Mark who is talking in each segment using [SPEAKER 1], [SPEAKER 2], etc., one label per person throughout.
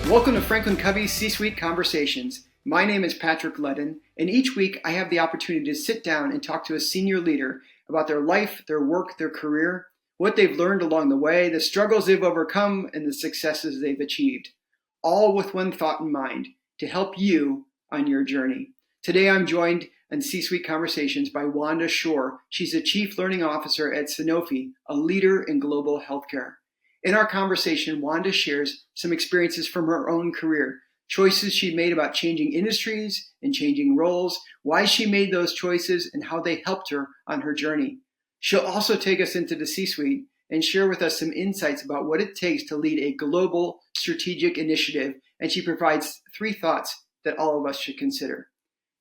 [SPEAKER 1] Welcome to Franklin Covey's C-Suite Conversations. My name is Patrick Ledden, and each week I have the opportunity to sit down and talk to a senior leader about their life, their work, their career, what they've learned along the way, the struggles they've overcome, and the successes they've achieved, all with one thought in mind, to help you on your journey. Today I'm joined in C-Suite Conversations by Wanda Shoer. She's a Chief Learning Officer at Sanofi, a leader in global healthcare. In our conversation, Wanda shares some experiences from her own career, choices she made about changing industries and changing roles, why she made those choices, and how they helped her on her journey. She'll also take us into the C-suite and share with us some insights about what it takes to lead a global strategic initiative, and she provides 3 thoughts that all of us should consider.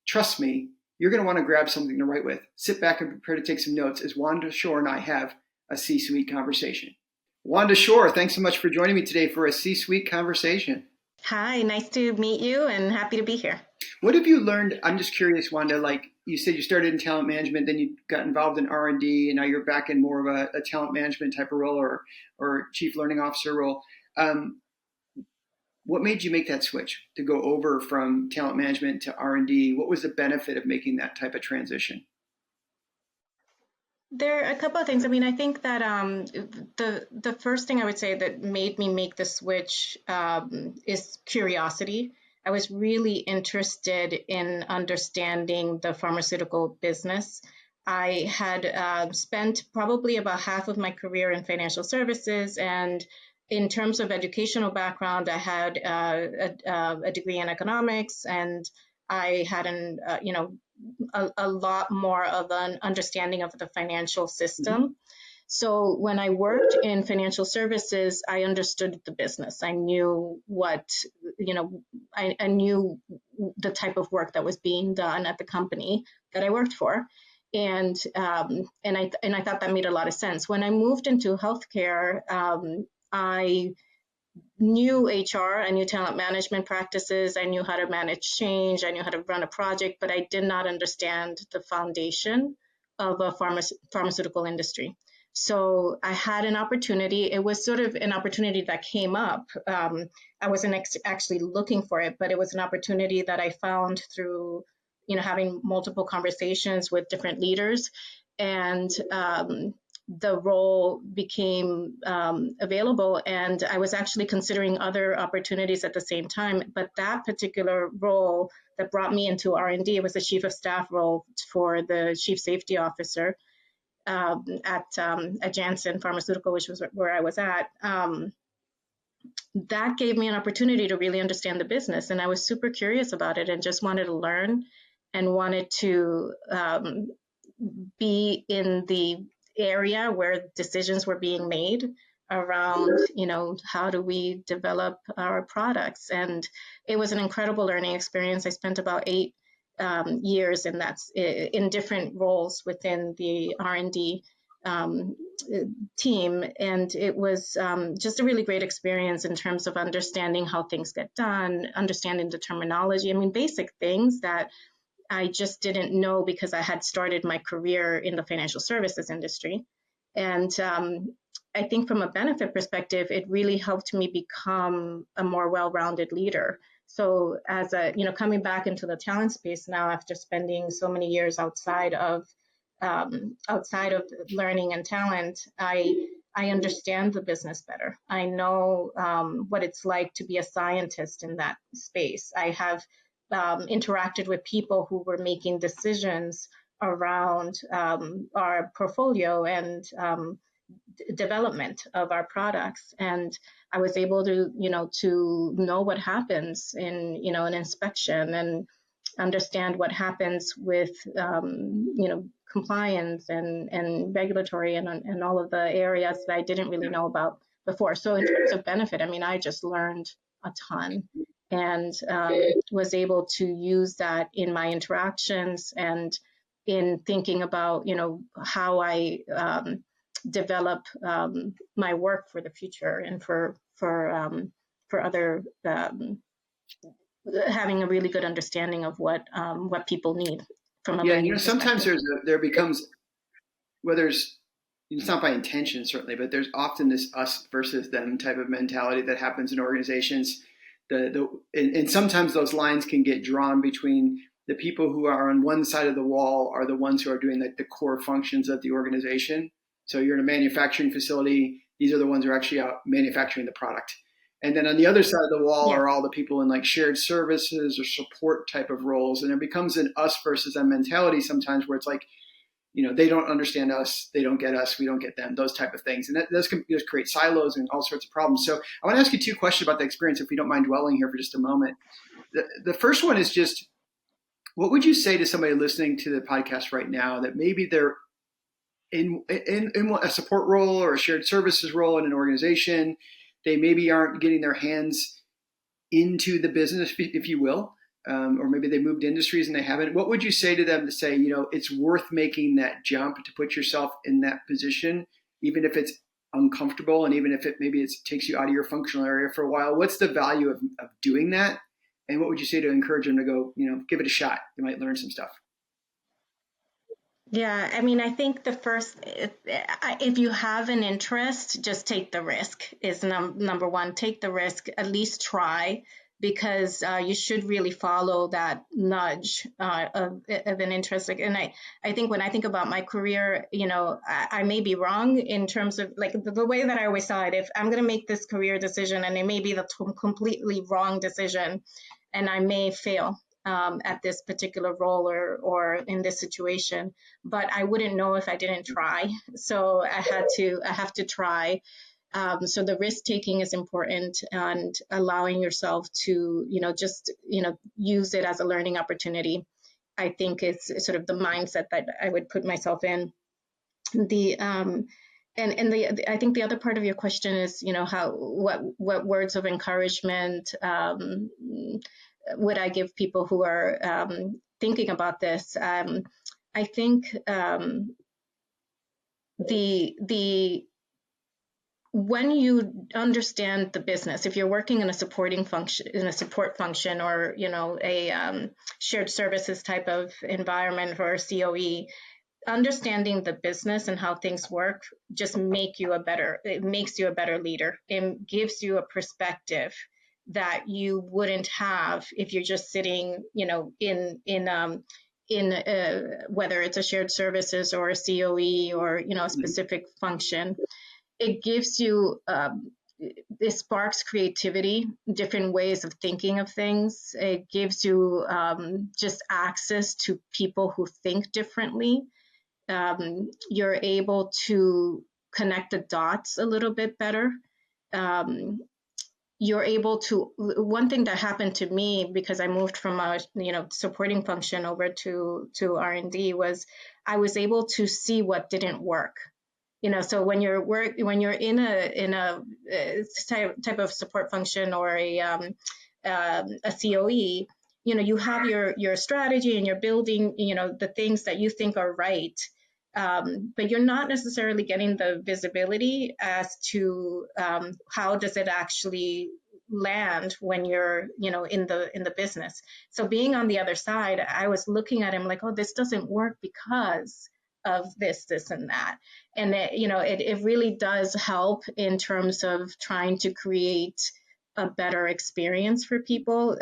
[SPEAKER 1] Trust me, you're going to want to grab something to write with. Sit back and prepare to take some notes as Wanda Shoer and I have a C-suite conversation. Wanda Shoer, thanks so much for joining me today for a C-suite conversation.
[SPEAKER 2] Hi, nice to meet you and happy to be here.
[SPEAKER 1] What have you learned? I'm just curious, Wanda, like you said, you started in talent management, then you got involved in R&D, and now you're back in more of a talent management type of role or chief learning officer role. What made you make that switch to go over from talent management to R&D? What was the benefit of making that type of transition?
[SPEAKER 2] There are a couple of things. I think that the first thing I would say that made me make the switch is curiosity. I was really interested in understanding the pharmaceutical business. I had spent probably about half of my career in financial services, and in terms of educational background, I had a degree in economics, and I had a lot more of an understanding of the financial system. Mm-hmm. So when I worked in financial services, I understood the business. I knew I knew the type of work that was being done at the company that I worked for. And I thought that made a lot of sense. When I moved into healthcare, I knew HR, I knew talent management practices, I knew how to manage change, I knew how to run a project, but I did not understand the foundation of a pharmaceutical industry. So I had an opportunity. It was sort of an opportunity that came up. I wasn't actually looking for it, but it was an opportunity that I found through, having multiple conversations with different leaders. And the role became available, and I was actually considering other opportunities at the same time. But that particular role that brought me into R&D was the chief of staff role for the chief safety officer at Janssen Pharmaceutical, which was where I was at. That gave me an opportunity to really understand the business, and I was super curious about it and just wanted to learn and wanted to be in the area where decisions were being made around, how do we develop our products. And it was an incredible learning experience. I spent about 8 years in different roles within the R&D team. And it was just a really great experience in terms of understanding how things get done, understanding the terminology. Basic things that I just didn't know because I had started my career in the financial services industry. And I think from a benefit perspective, it really helped me become a more well-rounded leader. So as coming back into the talent space now after spending so many years outside of learning and talent, I understand the business better. I know what it's like to be a scientist in that space. I have interacted with people who were making decisions around our portfolio and development of our products, and I was able to know what happens in an inspection and understand what happens with compliance and regulatory and all of the areas that I didn't really know about before. So in terms of benefit, I just learned a ton and was able to use that in my interactions and in thinking about, how I develop my work for the future and for other having a really good understanding of what people need from a learning
[SPEAKER 1] sometimes there becomes, whether it's not by intention certainly, but there's often this us versus them type of mentality that happens in organizations and sometimes those lines can get drawn between the people who are on one side of the wall are the ones who are doing the core functions of the organization. So you're in a manufacturing facility. These are the ones who are actually out manufacturing the product. And then on the other side of the wall are all the people in like shared services or support type of roles. And there becomes an us versus them mentality sometimes where it's like, they don't understand us, they don't get us, we don't get them, those type of things. And that those can just create silos and all sorts of problems. So I want to ask you 2 questions about the experience, if we don't mind dwelling here for just a moment. The first one is just, what would you say to somebody listening to the podcast right now that maybe they're in a support role or a shared services role in an organization? They maybe aren't getting their hands into the business, if you will, or maybe they moved industries and they haven't. What would you say to them to say, it's worth making that jump to put yourself in that position, even if it's uncomfortable and even if it takes you out of your functional area for a while? What's the value of doing that? And what would you say to encourage them to go, give it a shot? You might learn some stuff.
[SPEAKER 2] Yeah, I mean, I think the first, if you have an interest, just take the risk is number one. Take the risk, at least try, because you should really follow that nudge of an interest. And I think when I think about my career, I may be wrong in terms of like the way that I always saw it. If I'm going to make this career decision and it may be the completely wrong decision and I may fail at this particular role or in this situation, but I wouldn't know if I didn't try. So I have to try. So the risk taking is important, and allowing yourself to, just, use it as a learning opportunity, I think is sort of the mindset that I would put myself in. I think the other part of your question is, what words of encouragement would I give people who are thinking about this? I think when you understand the business, if you're working in a support function, or a shared services type of environment or COE, understanding the business and how things work just makes you a better leader. It gives you a perspective that you wouldn't have if you're just sitting, in whether it's a shared services or a COE or a specific function. It gives you it sparks creativity, different ways of thinking of things. It gives you just access to people who think differently. You're able to connect the dots a little bit better. You're able to, one thing that happened to me because I moved from a supporting function over to R&D was I was able to see what didn't work. So when you're in a type of support function or a COE, you have your strategy and you're building, the things that you think are right. But you're not necessarily getting the visibility as to how does it actually land when you're, in the business. So being on the other side, I was looking at him like, oh, this doesn't work because of this and that. And it really does help in terms of trying to create a better experience for people,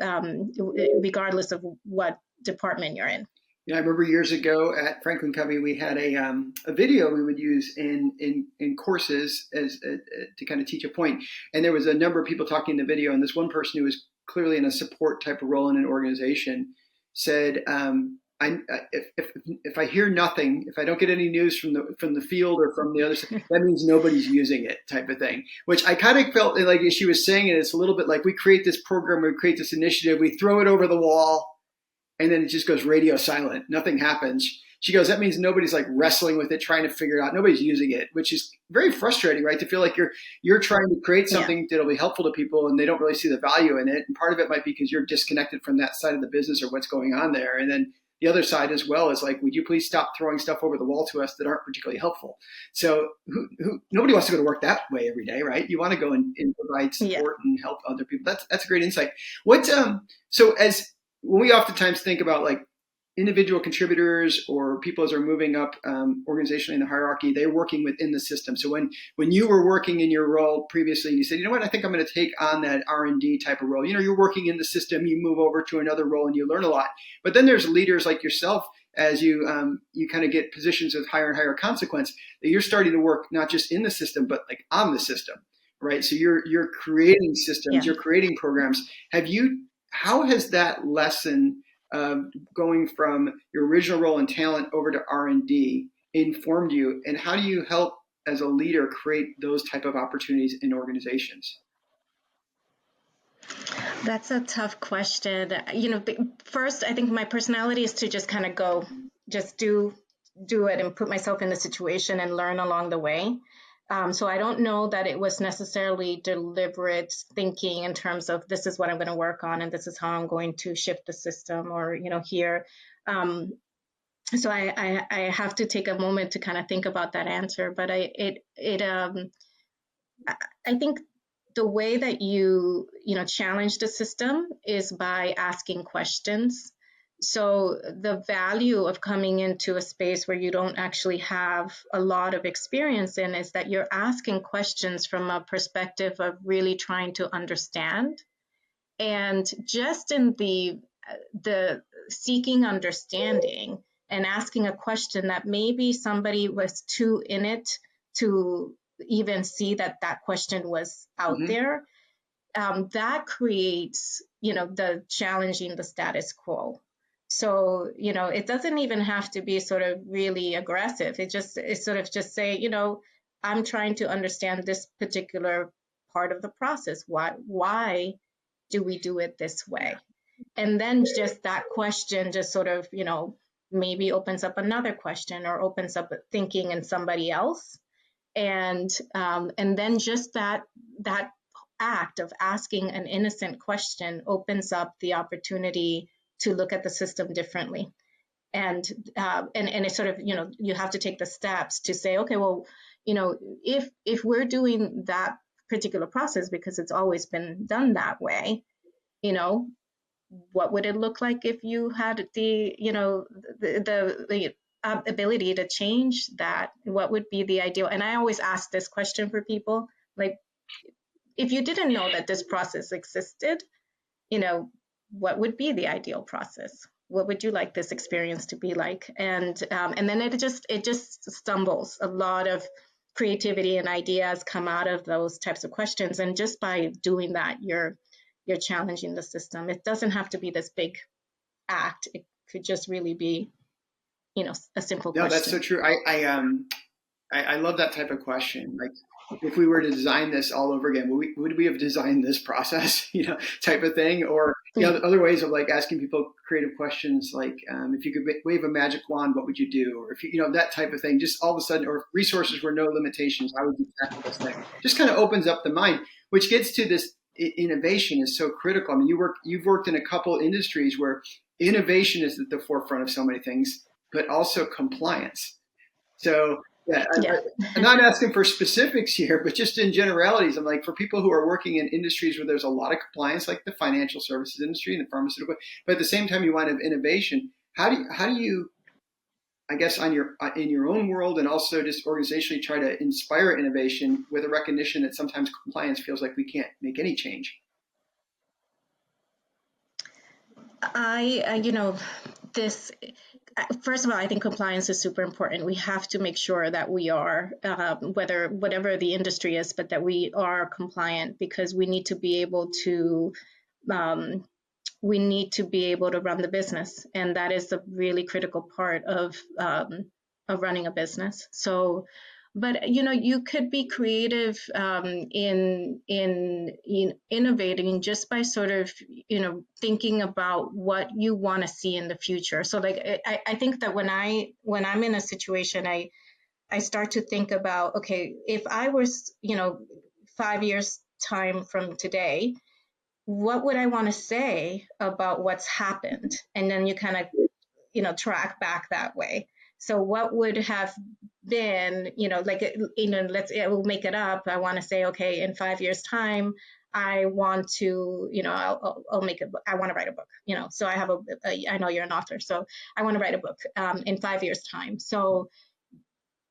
[SPEAKER 2] regardless of what department you're in.
[SPEAKER 1] I remember years ago at Franklin Covey, we had a video we would use in courses as to kind of teach a point. And there was a number of people talking in the video, and this one person who was clearly in a support type of role in an organization said, if I hear nothing, if I don't get any news from the field or from the other side, that means nobody's using it, type of thing. Which I kind of felt like, as she was saying it, it's a little bit like we create this program, we create this initiative, we throw it over the wall, and then it just goes radio silent. Nothing happens. She goes, that means nobody's like wrestling with it, trying to figure it out. Nobody's using it, which is very frustrating, right? To feel like you're trying to create something that'll be helpful to people and they don't really see the value in it. And part of it might be because you're disconnected from that side of the business or what's going on there. And then the other side as well is like, would you please stop throwing stuff over the wall to us that aren't particularly helpful? So nobody wants to go to work that way every day, right? You want to go and provide support and help other people. That's a great insight. When we oftentimes think about like individual contributors or people as are moving up organizationally in the hierarchy, they're working within the system. So when you were working in your role previously, you said, you know what, I think I'm going to take on that R&D type of role. You're working in the system, you move over to another role and you learn a lot. But then there's leaders like yourself, as you kind of get positions with higher and higher consequence, that you're starting to work not just in the system, but like on the system, right? So you're creating systems, you're creating programs. How has that lesson going from your original role in talent over to R&D informed you, and how do you help as a leader create those type of opportunities in organizations?
[SPEAKER 2] That's a tough question. First, I think my personality is to just kind of go, just do it and put myself in the situation and learn along the way. So I don't know that it was necessarily deliberate thinking in terms of this is what I'm going to work on and this is how I'm going to shift the system or, here. So I have to take a moment to kind of think about that answer. But I think the way that you challenge the system is by asking questions. So the value of coming into a space where you don't actually have a lot of experience in is that you're asking questions from a perspective of really trying to understand. And just in the seeking understanding and asking a question that maybe somebody was too in it to even see that question was out there, that creates, the challenging the status quo. So, it doesn't even have to be sort of really aggressive. It's sort of just say, I'm trying to understand this particular part of the process. Why do we do it this way? And then just that question just sort of, maybe opens up another question or opens up thinking in somebody else. And then just that act of asking an innocent question opens up the opportunity to look at the system differently. And it's sort of, you have to take the steps to say, okay, well, if we're doing that particular process because it's always been done that way, what would it look like if you had the ability to change that? What would be the ideal? And I always ask this question for people, like, if you didn't know that this process existed, what would be the ideal process? What would you like this experience to be like? And then it just stumbles. A lot of creativity and ideas come out of those types of questions. And just by doing that, you're challenging the system. It doesn't have to be this big act. It could just really be, a simple question.
[SPEAKER 1] No, that's so true. I love that type of question. Like, if we were to design this all over again, would we have designed this process, type of thing? Or other ways of like asking people creative questions, like if you could wave a magic wand, what would you do? Or if that type of thing, just all of a sudden, or if resources were no limitations, how would you tackle this thing? Just kind of opens up the mind, which gets to this innovation is so critical. I mean, you've worked in a couple industries where innovation is at the forefront of so many things, but also compliance. So yeah. I'm not asking for specifics here, but just in generalities, I'm like, for people who are working in industries where there's a lot of compliance, like the financial services industry and the pharmaceutical, but at the same time you want to have innovation. How do you, I guess, in your own world and also just organizationally try to inspire innovation with a recognition that sometimes compliance feels like we can't make any change?
[SPEAKER 2] First of all, I think compliance is super important. We have to make sure that we are, whatever the industry is, but that we are compliant, because we need to be able to run the business, and that is a really critical part of running a business. So, but you could be creative in innovating just by sort of thinking about what you want to see in the future. So like I think that when I'm in a situation, I start to think about, okay, if I was 5 years time from today, what would I want to say about what's happened? And then you kind of track back that way. So what would have been, we'll make it up. I want to say, okay, in 5 years time, I want to, I'll make a book. I want to write a book, so I have I know you're an author, so I want to write a book in 5 years time. So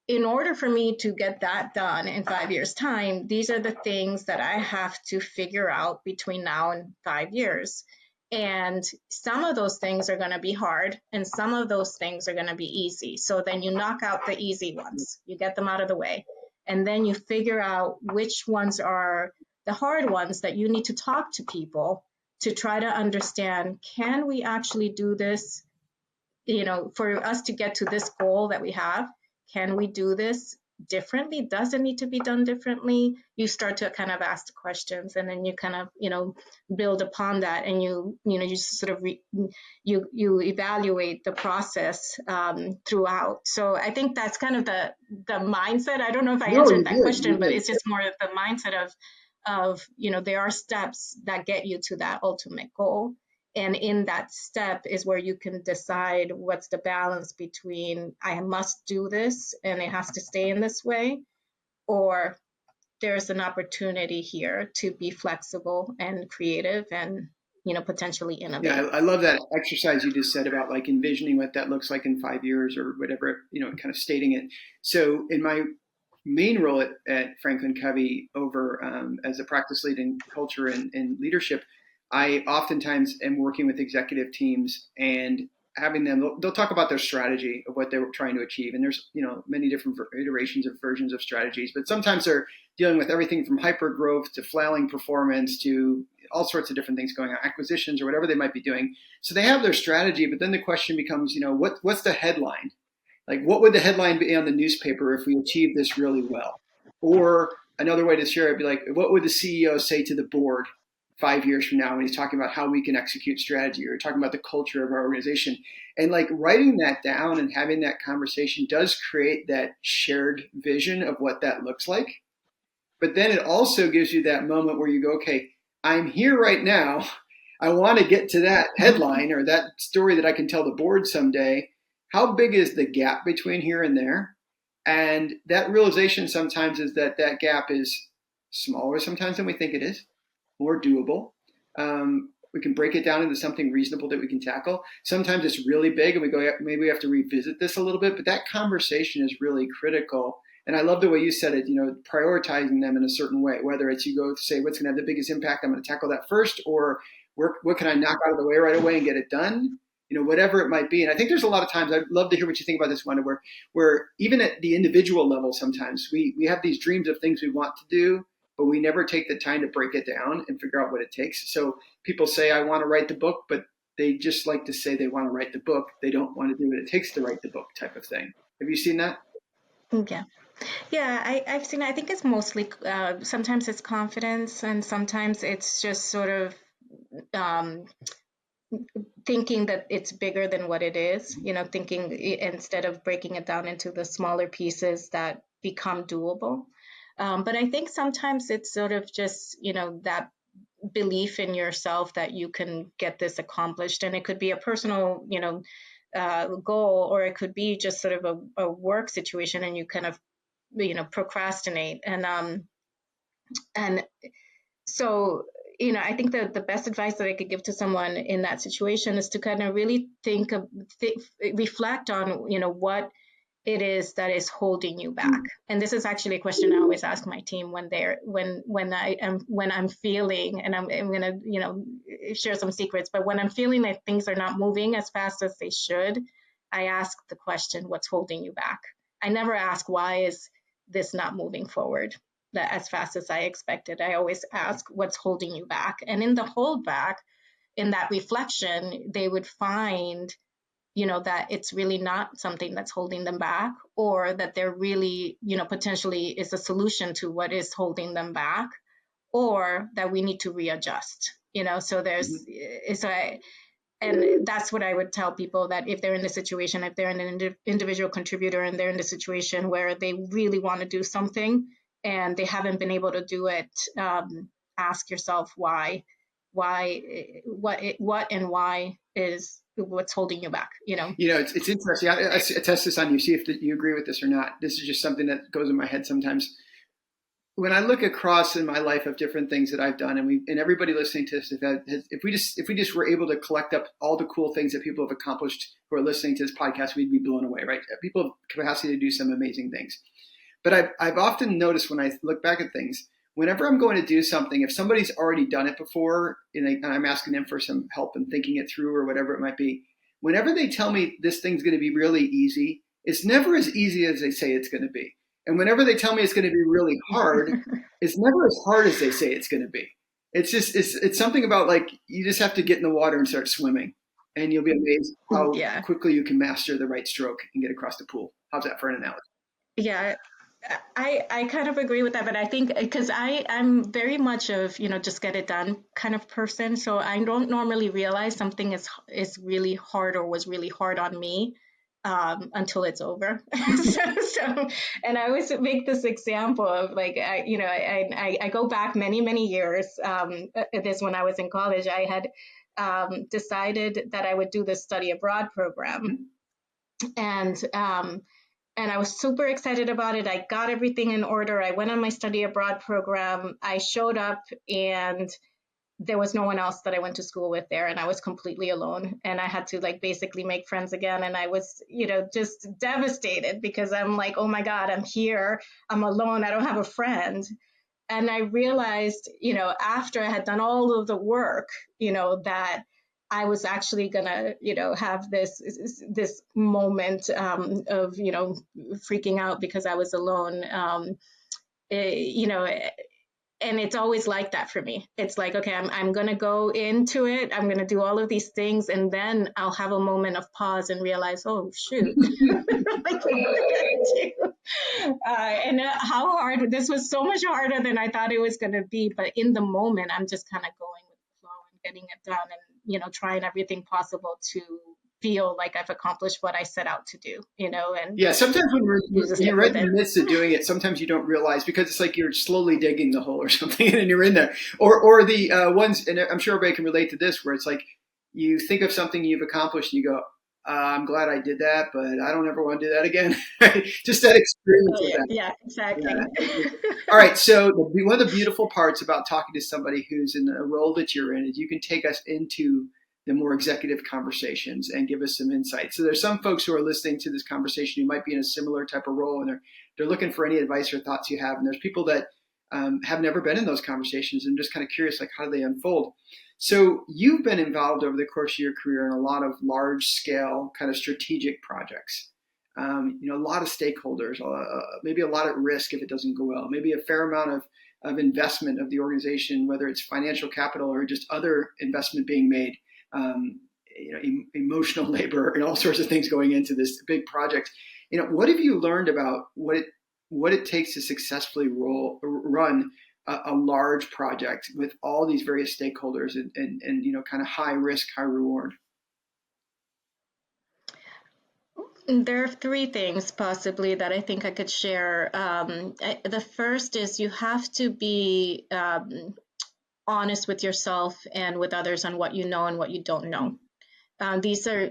[SPEAKER 2] in order for me to get that done in 5 years time, these are the things that I have to figure out between now and 5 years. And some of those things are going to be hard and some of those things are going to be easy. So then you knock out the easy ones, you get them out of the way, and then you figure out which ones are the hard ones that you need to talk to people to try to understand, can we actually do this, for us to get to this goal that we have? Can we do this differently? Does it need to be done differently? You start to kind of ask the questions, and then you kind of, build upon that, and you sort of you evaluate the process throughout. So I think that's kind of the mindset. I don't know if I answered that question, but it's just more of the mindset of there are steps that get you to that ultimate goal. And in that step is where you can decide what's the balance between I must do this and it has to stay in this way, or there's an opportunity here to be flexible and creative and potentially innovate.
[SPEAKER 1] Yeah, I love that exercise you just said about like envisioning what that looks like in 5 years or whatever, kind of stating it. So in my main role at Franklin Covey over as a practice lead in culture and leadership, I oftentimes am working with executive teams and having them, they'll talk about their strategy of what they were trying to achieve. And there's, many different iterations of versions of strategies, but sometimes they're dealing with everything from hyper growth to flailing performance to all sorts of different things going on, acquisitions or whatever they might be doing. So they have their strategy, but then the question becomes, what's the headline? Like, what would the headline be on the newspaper if we achieve this really well? Or another way to share it would be like, what would the CEO say to the board 5 years from now when he's talking about how we can execute strategy or talking about the culture of our organization? And like writing that down and having that conversation does create that shared vision of what that looks like. But then it also gives you that moment where you go, okay, I'm here right now. I want to get to that headline or that story that I can tell the board someday. How big is the gap between here and there? And that realization sometimes is that that gap is smaller sometimes than we think it is, more doable. We can break it down into something reasonable that we can tackle. Sometimes it's really big and we go, maybe we have to revisit this a little bit, but that conversation is really critical. And I love the way you said it, prioritizing them in a certain way, whether it's you go say, what's going to have the biggest impact? I'm going to tackle that first, or what can I knock out of the way right away and get it done? Whatever it might be. And I think there's a lot of times, I'd love to hear what you think about this, Wanda, where even at the individual level, sometimes we have these dreams of things we want to do, but we never take the time to break it down and figure out what it takes. So people say, I want to write the book, but they just like to say they want to write the book. They don't want to do what it takes to write the book type of thing. Have you seen that?
[SPEAKER 2] Yeah. Yeah, I've seen, I think it's mostly, sometimes it's confidence and sometimes it's just sort of thinking that it's bigger than what it is, thinking instead of breaking it down into the smaller pieces that become doable. But I think sometimes it's sort of just, that belief in yourself that you can get this accomplished. And it could be a personal, goal, or it could be just sort of a work situation and you kind of, procrastinate. And so, I think that the best advice that I could give to someone in that situation is to kind of really reflect on, what it is that is holding you back. And this is actually a question I always ask my team when I'm feeling, and I'm going to, share some secrets, but when I'm feeling that things are not moving as fast as they should, I ask the question, what's holding you back? I never ask, why is this not moving forward as fast as I expected? I always ask, what's holding you back? And in the hold back, in that reflection, they would find that it's really not something that's holding them back, or that there really, potentially is a solution to what is holding them back, or that we need to readjust, so there's, and that's what I would tell people, that if they're in the situation, if they're an individual contributor and they're in the situation where they really want to do something and they haven't been able to do it, ask yourself why, what and why is what's holding you back,
[SPEAKER 1] It's interesting. I test this on you, see if you agree with this or not. This is just something that goes in my head sometimes. when I look across in my life of different things that I've done, and everybody listening to this, if we just were able to collect up all the cool things that people have accomplished who are listening to this podcast, we'd be blown away, right? People have capacity to do some amazing things. But I've often noticed when I look back at things, whenever I'm going to do something, if somebody's already done it before and I'm asking them for some help in thinking it through or whatever it might be, whenever they tell me this thing's going to be really easy, it's never as easy as they say it's going to be. And whenever they tell me it's going to be really hard, it's never as hard as they say it's going to be. It's something about like you just have to get in the water and start swimming, and you'll be amazed how
[SPEAKER 2] Yeah.
[SPEAKER 1] quickly you can master the right stroke and get across the pool. How's that for an analogy?
[SPEAKER 2] Yeah, I kind of agree with that, but I think because I'm very much of, just get it done kind of person. So I don't normally realize something is really hard or was really hard on me until it's over. So, and I always make this example of like, I go back many, many years. This when I was in college, I had decided that I would do this study abroad program. And I was super excited about it. I got everything in order. I went on my study abroad program. I showed up and there was no one else that I went to school with there. And I was completely alone. And I had to like basically make friends again. And I was, just devastated because I'm like, oh my God, I'm here. I'm alone. I don't have a friend. And I realized, after I had done all of the work, that I was actually gonna, have this moment of, freaking out because I was alone. And it's always like that for me. It's like, okay, I'm going to go into it. I'm going to do all of these things. And then I'll have a moment of pause and realize, oh, shoot. Like, what am I going to do? And how hard, this was so much harder than I thought it was going to be. But in the moment, I'm just kind of going with the flow and getting it done and, trying everything possible to feel like I've accomplished what I set out to do, and
[SPEAKER 1] Yeah, sometimes when you're in
[SPEAKER 2] with
[SPEAKER 1] the
[SPEAKER 2] it.
[SPEAKER 1] midst of doing it, sometimes you don't realize because it's like you're slowly digging the hole or something, and you're in there. Or the ones, and I'm sure everybody can relate to this, where it's like you think of something you've accomplished, and you go, "I'm glad I did that, but I don't ever want to do that again." Just that experience
[SPEAKER 2] Oh,
[SPEAKER 1] of
[SPEAKER 2] yeah,
[SPEAKER 1] that.
[SPEAKER 2] yeah, exactly.
[SPEAKER 1] Yeah. All right. So one of the beautiful parts about talking to somebody who's in a role that you're in is you can take us into the more executive conversations and give us some insight. So there's some folks who are listening to this conversation who might be in a similar type of role, and they're looking for any advice or thoughts you have. And there's people that have never been in those conversations and just kind of curious, like how do they unfold? So you've been involved over the course of your career in a lot of large scale kind of strategic projects. A lot of stakeholders, maybe a lot at risk if it doesn't go well, maybe a fair amount of investment of the organization, whether it's financial capital or just other investment being made, um, emotional labor and all sorts of things going into this big project. What have you learned about what it takes to successfully run a large project with all these various stakeholders and kind of high risk, high reward?
[SPEAKER 2] There are three things possibly that I think I could share. The first is you have to be honest with yourself and with others on what you know and what you don't know. These are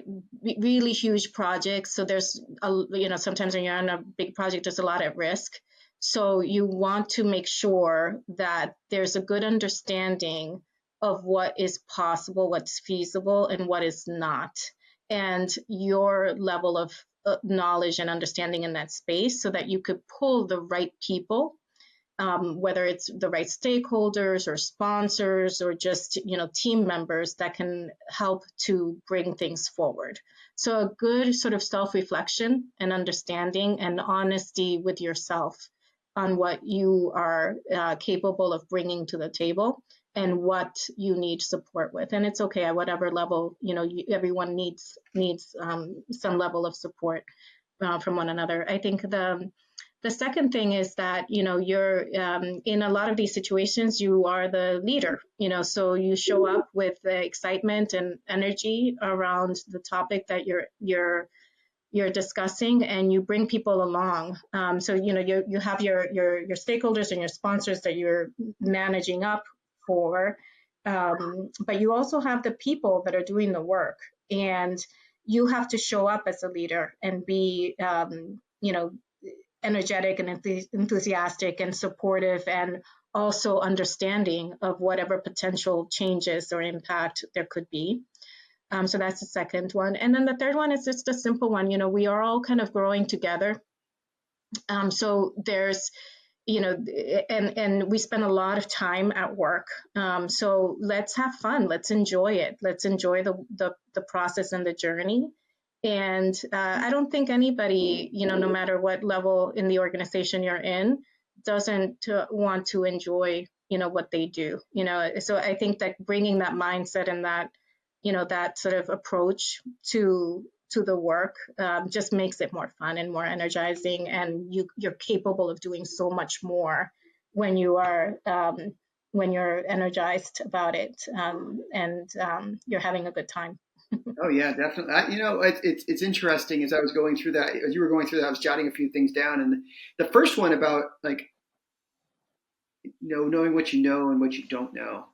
[SPEAKER 2] really huge projects. So sometimes when you're on a big project, there's a lot at risk. So you want to make sure that there's a good understanding of what is possible, what's feasible, and what is not, and your level of knowledge and understanding in that space so that you could pull the right people, whether it's the right stakeholders or sponsors or just team members that can help to bring things forward. So a good sort of self-reflection and understanding and honesty with yourself on what you are capable of bringing to the table and what you need support with. And it's okay at whatever level, everyone needs some level of support from one another. I think the second thing is that you're in a lot of these situations you are the leader, so you show up with the excitement and energy around the topic that you're discussing, and you bring people along. So you have your stakeholders and your sponsors that you're managing up for, but you also have the people that are doing the work, and you have to show up as a leader and be energetic and enthusiastic and supportive, and also understanding of whatever potential changes or impact there could be. So that's the second one. And then the third one is just a simple one. We are all kind of growing together. So there's, and we spend a lot of time at work. So let's have fun. Let's enjoy it. Let's enjoy the process and the journey. And I don't think anybody, no matter what level in the organization you're in, doesn't want to enjoy, what they do. So I think that bringing that mindset and that sort of approach to the work just makes it more fun and more energizing, and you're capable of doing so much more when you are when you're energized about it, and you're having a good time.
[SPEAKER 1] Oh yeah, definitely. It's interesting as I was going through that, as you were going through that, I was jotting a few things down, and the first one about like knowing what you know and what you don't know.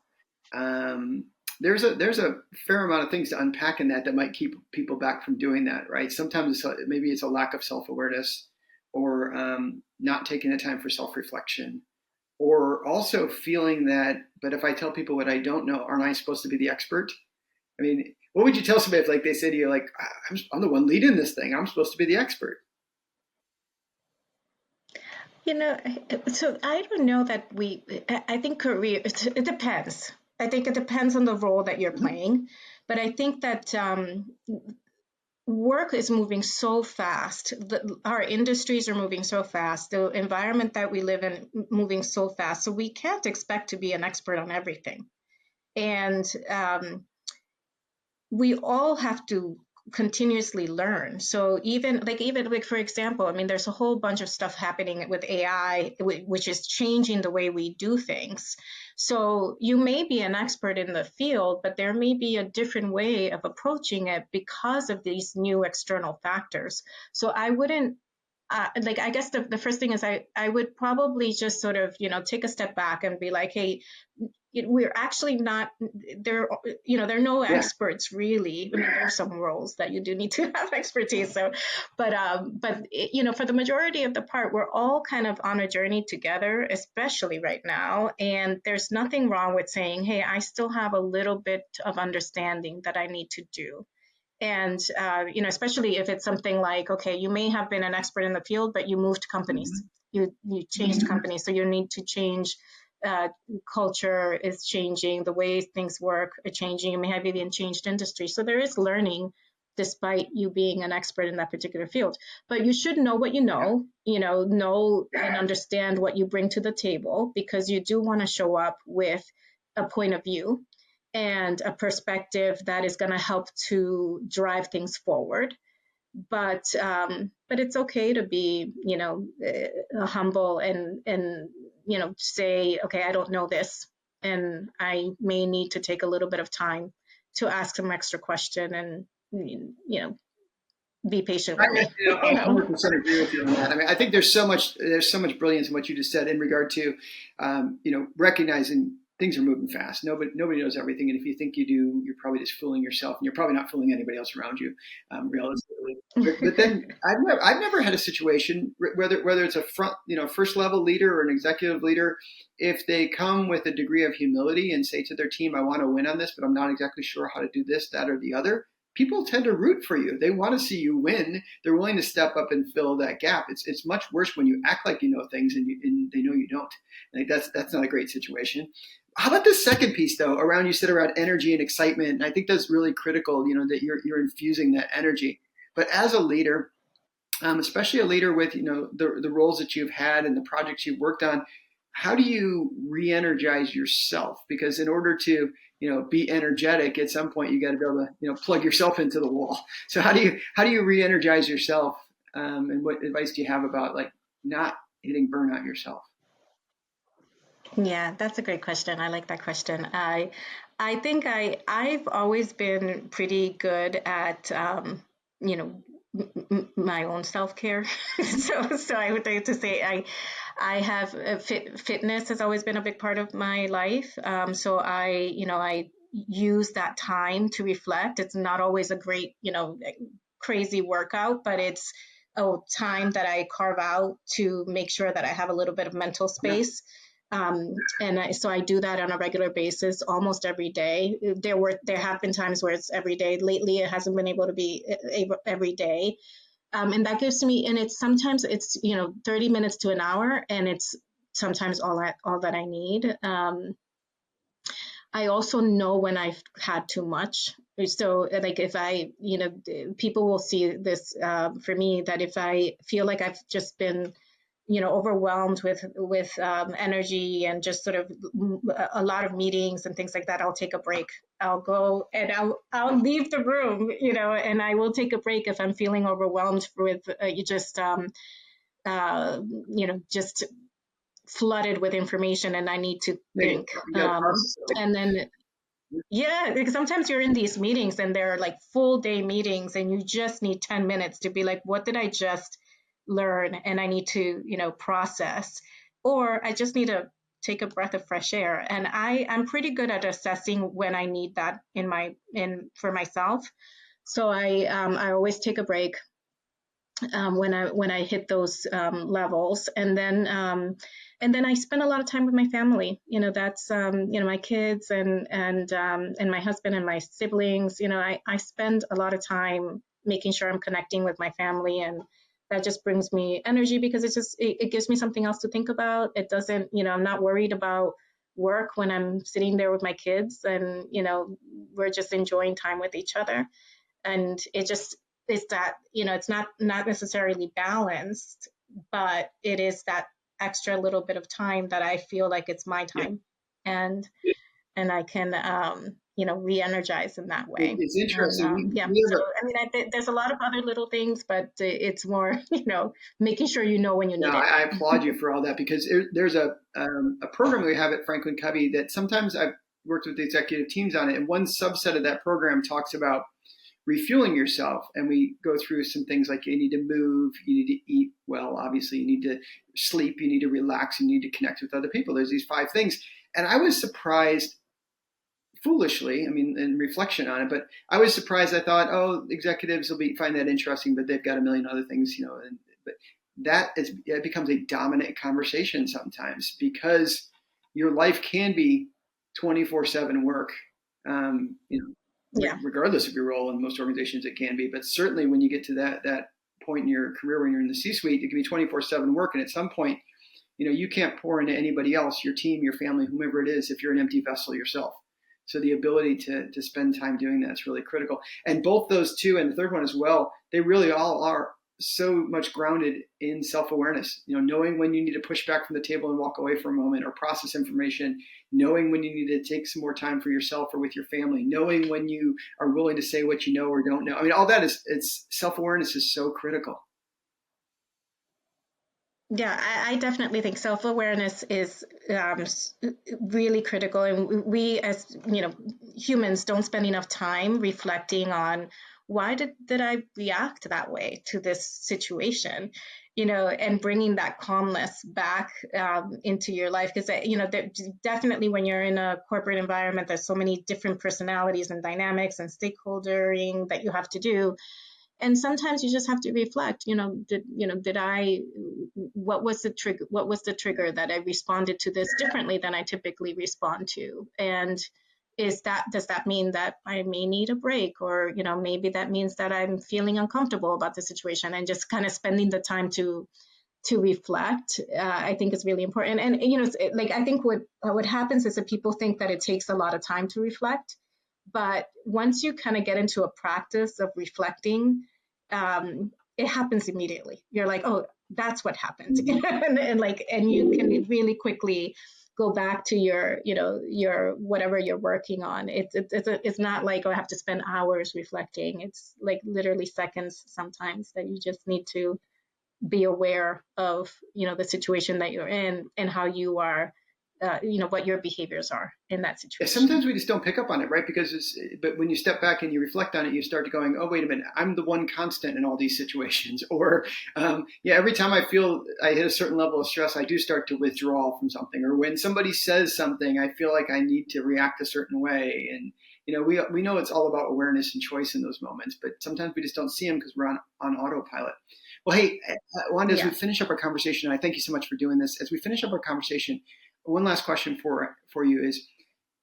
[SPEAKER 1] Um, there's a fair amount of things to unpack in that might keep people back from doing that, right? Sometimes maybe it's a lack of self awareness, or not taking the time for self reflection, or also feeling that, but if I tell people what I don't know, aren't I supposed to be the expert? I mean, what would you tell somebody if like they say to you, like, I'm the one leading this thing, I'm supposed to be the expert?
[SPEAKER 2] You know, so I don't know that I think career, it depends. I think it depends on the role that you're
[SPEAKER 1] Mhm.
[SPEAKER 2] playing. But I think that work is moving so fast. Our industries are moving so fast. The environment that we live in moving so fast. So we can't expect to be an expert on everything. And we all have to continuously learn. So even like for example, I mean, there's a whole bunch of stuff happening with AI, which is changing the way we do things. So you may be an expert in the field, but there may be a different way of approaching it because of these new external factors. So I wouldn't like, I guess the first thing is I would probably just sort of, take a step back and be like, hey, we're actually not there. There are no
[SPEAKER 1] Yeah.
[SPEAKER 2] experts really. I mean, there are some roles that you do need to have expertise. So, but for the majority of the part, we're all kind of on a journey together, especially right now. And there's nothing wrong with saying, hey, I still have a little bit of understanding that I need to do. And especially if it's something like, okay, you may have been an expert in the field, but you moved companies,
[SPEAKER 1] Mhm.
[SPEAKER 2] you changed companies, so you need to change. Culture is changing, the way things work are changing. You may have even changed industry, so there is learning despite you being an expert in that particular field. But you should know what you
[SPEAKER 1] Yeah.
[SPEAKER 2] know and understand what you bring to the table, because you do want to show up with a point of view and a perspective that is going to help to drive things forward. But it's okay to be, humble and say, okay, I don't know this, and I may need to take a little bit of time to ask some extra question, and be patient with me.
[SPEAKER 1] I 100% agree with you on that. I mean, I think there's so much brilliance in what you just said in regard to, recognizing things are moving fast. Nobody knows everything, and if you think you do, you're probably just fooling yourself, and you're probably not fooling anybody else around you, realistically. But then I've never had a situation whether it's a first level leader or an executive leader, if they come with a degree of humility and say to their team, I want to win on this, but I'm not exactly sure how to do this, that, or the other. People tend to root for you. They want to see you win. They're willing to step up and fill that gap. It's much worse when you act like you know things and they know you don't. Like that's not a great situation. How about the second piece though? You said around energy and excitement, and I think that's really critical. That you're infusing that energy. But as a leader, especially a leader with the roles that you've had and the projects you've worked on, how do you re-energize yourself? Because in order to be energetic, at some point you got to be able to plug yourself into the wall. So how do you re-energize yourself? And what advice do you have about like not hitting burnout yourself?
[SPEAKER 2] Yeah, that's a great question. I like that question. I think I've always been pretty good at you know my own self-care. So I would like to say I have fitness has always been a big part of my life. So I use that time to reflect. It's not always a great, crazy workout, but it's time that I carve out to make sure that I have a little bit of mental
[SPEAKER 1] Yeah.
[SPEAKER 2] space. So I do that on a regular basis, almost every day. There have been times where it's every day. Lately, it hasn't been able to be every day, and that gives me. And it's sometimes it's 30 minutes to an hour, and it's sometimes all that I need. I also know when I've had too much. So, like, if people will see this for me, that if I feel like I've just been, overwhelmed with energy and just sort of a lot of meetings and things like that, I'll take a break. I'll go and I'll leave the room, and I will take a break if I'm feeling overwhelmed with just flooded with information and I need to
[SPEAKER 1] Yeah,
[SPEAKER 2] think.
[SPEAKER 1] you got to process it.
[SPEAKER 2] And then yeah, because sometimes you're in these meetings and they're like full day meetings and you just need 10 minutes to be like, what did I just learn? And I need to, process, or I just need to take a breath of fresh air. And I'm pretty good at assessing when I need that for myself. So I always take a break when I hit those levels, and then I spend a lot of time with my family. That's my kids and my husband and my siblings. I spend a lot of time making sure I'm connecting with my family, and that just brings me energy because it gives me something else to think about. It doesn't, I'm not worried about work when I'm sitting there with my kids, and we're just enjoying time with each other. And it just is that, it's not necessarily balanced, but it is that extra little bit of time that I feel like it's my
[SPEAKER 1] Yeah.
[SPEAKER 2] time, and I can re-energize in that way.
[SPEAKER 1] It's
[SPEAKER 2] And
[SPEAKER 1] interesting.
[SPEAKER 2] yeah,
[SPEAKER 1] We
[SPEAKER 2] so
[SPEAKER 1] have a,
[SPEAKER 2] I mean, there's a lot of other little things, but it's more making sure when you
[SPEAKER 1] no,
[SPEAKER 2] need it.
[SPEAKER 1] I applaud you for all that because there's a program we have at Franklin Covey that sometimes I've worked with the executive teams on it, and one subset of that program talks about refueling yourself. And we go through some things like you need to move, you need to eat well, obviously, you need to sleep, you need to relax, you need to connect with other people. There's these 5 things. And I was surprised, foolishly, I mean, in reflection on it, but I was surprised. I thought, oh, executives will find that interesting, but they've got a million other things, but it becomes a dominant conversation sometimes because your life can be 24/7 work.
[SPEAKER 2] Yeah.
[SPEAKER 1] Regardless of your role in most organizations, it can be. But certainly when you get to that point in your career when you're in the C-suite, it can be 24/7 work, and at some point, you can't pour into anybody else, your team, your family, whomever it is, if you're an empty vessel yourself. So the ability to spend time doing that is really critical. And both those two, and the third one as well, they really all are so much grounded in self-awareness. Knowing when you need to push back from the table and walk away for a moment or process information, knowing when you need to take some more time for yourself or with your family, knowing when you are willing to say what you know or don't know. I mean, all that it's self-awareness is so critical.
[SPEAKER 2] Yeah, I definitely think self-awareness is really critical, and we as humans don't spend enough time reflecting on why did I react that way to this situation, and bringing that calmness back into your life, because definitely when you're in a corporate environment, there's so many different personalities and dynamics and stakeholdering that you have to do, and sometimes you just have to reflect, did I what was the trigger that I responded to this differently than I typically respond to, and does that mean that I may need a break, or maybe that means that I'm feeling uncomfortable about the situation, and just kind of spending the time to reflect, I think is really important. And like, I think what happens is that people think that it takes a lot of time to reflect, but once you kind of get into a practice of reflecting, it happens immediately. You're like, oh, that's what happened. And you can really quickly go back to your whatever you're working on. It's not like, oh, I have to spend hours reflecting. It's like literally seconds sometimes that you just need to be aware of, the situation that you're in and how you are, what your behaviors are in that
[SPEAKER 1] Yeah,
[SPEAKER 2] situation.
[SPEAKER 1] sometimes we just don't pick up on it, right? But when you step back and you reflect on it, you start to going, oh, wait a minute, I'm the one constant in all these situations. Or, yeah, every time I feel I hit a certain level of stress, I do start to withdraw from something. Or when somebody says something, I feel like I need to react a certain way. And, we know it's all about awareness and choice in those moments, but sometimes we just don't see them because we're on autopilot. Well, hey, Wanda, as we
[SPEAKER 2] Yeah.
[SPEAKER 1] finish up our conversation, I thank you so much for doing this. As we finish up our conversation, one last question for you is,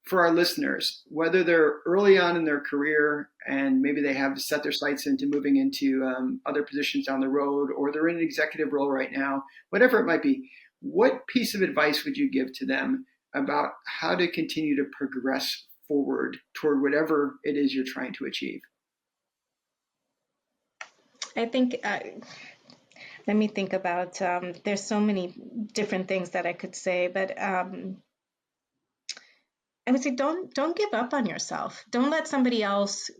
[SPEAKER 1] for our listeners, whether they're early on in their career and maybe they have set their sights into moving into other positions down the road, or they're in an executive role right now, whatever it might be, what piece of advice would you give to them about how to continue to progress forward toward whatever it is you're trying to achieve?
[SPEAKER 2] I think, let me think about, there's so many different things that I could say, but I would say don't give up on yourself. Don't let somebody else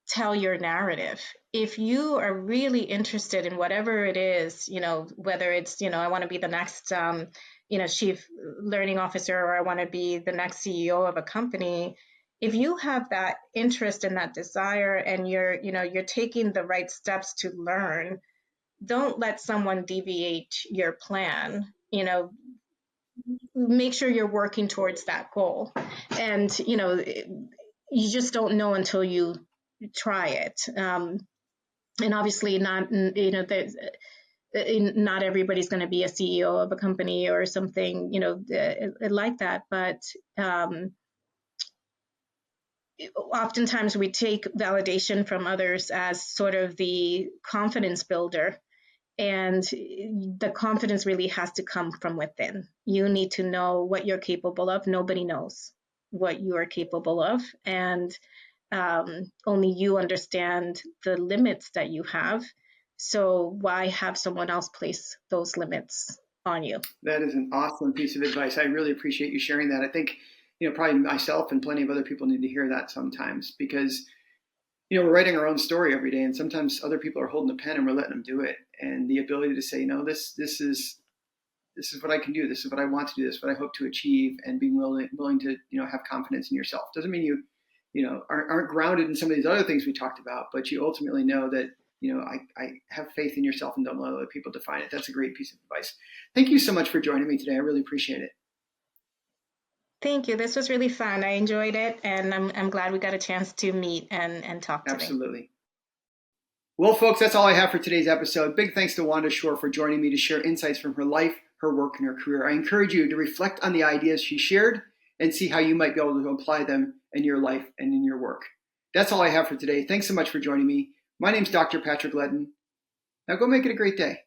[SPEAKER 2] tell your narrative. If you are really interested in whatever it is, whether it's, I want to be the next, chief learning officer, or I want to be the next CEO of a company. If you have that interest and that desire, and you're taking the right steps to learn, don't let someone deviate your plan. Make sure you're working towards that goal. And, you just don't know until you try it. And obviously not, not everybody's going to be a CEO of a company or something, like that. But oftentimes we take validation from others as sort of the confidence builder. And the confidence really has to come from within. You need to know what you're capable of. Nobody knows what you are capable of. And only you understand the limits that you have. So why have someone else place those limits on you?
[SPEAKER 1] That is an awesome piece of advice. I really appreciate you sharing that. I think, probably myself and plenty of other people need to hear that sometimes, because, we're writing our own story every day, and sometimes other people are holding the pen and we're letting them do it. And the ability to say, this is what I can do. This is what I want to do. This is what I hope to achieve, and being willing to, have confidence in yourself. Doesn't mean you aren't grounded in some of these other things we talked about, but you ultimately know that, I have faith in yourself and don't let other people define it. That's a great piece of advice. Thank you so much for joining me today. I really appreciate it.
[SPEAKER 2] Thank you. This was really fun. I enjoyed it, and I'm glad we got a chance to meet and talk today.
[SPEAKER 1] Absolutely. Well, folks, that's all I have for today's episode. Big thanks to Wanda Shoer for joining me to share insights from her life, her work, and her career. I encourage you to reflect on the ideas she shared and see how you might be able to apply them in your life and in your work. That's all I have for today. Thanks so much for joining me. My name's Dr. Patrick Ledden. Now go make it a great day.